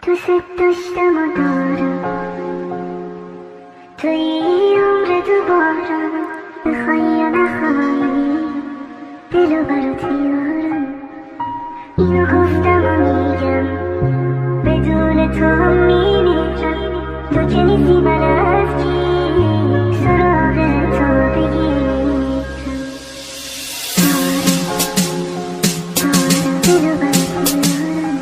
دوست داشتم و دارم توی این عمر دوبارم، بخوای یا نخوای دلو برات میارم. اینو گفتم و میگم بدون تو هم میمیرم. تو که نیستی من از کی سراغ تو بگیرم. دارم دلو برات میارم.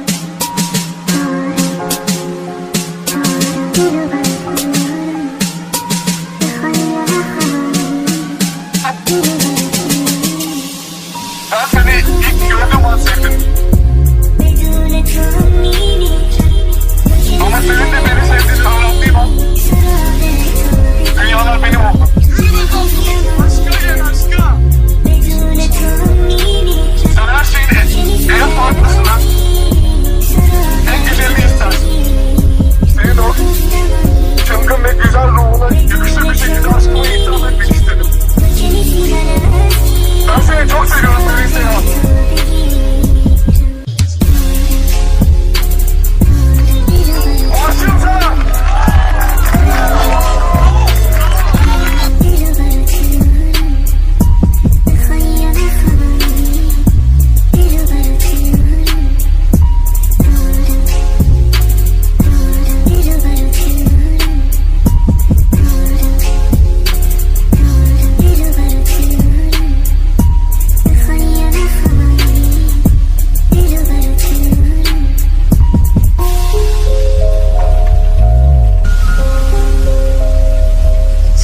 دلو برات میارم. بخوای یا نخوای دلو برات میارم. Ben seni ilk gördüğüm an sevdim. بدون تو هم میمیرم. Ama senin de beni sevdiğini öğrendiğim an dünyalar benim oldu. Aşka gel aşka. بدون تو هم میمیرم. Sen her şeyin en farklısını, en güzelini istersin. Senin o çılgın ve güzel ruhuna yakışır bir şekilde aşkımı itiraf etmek istedim. Ben seni çok seviyorum Melisa ya. Aşığım sana.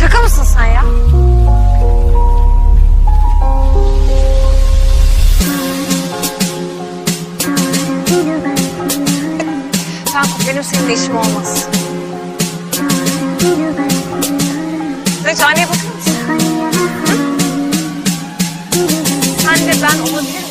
Şaka mısın sen ya? Tamam, benim seninle işim olmaz. Recane'ye bakar mısın? Hı? Sen de ben olabilir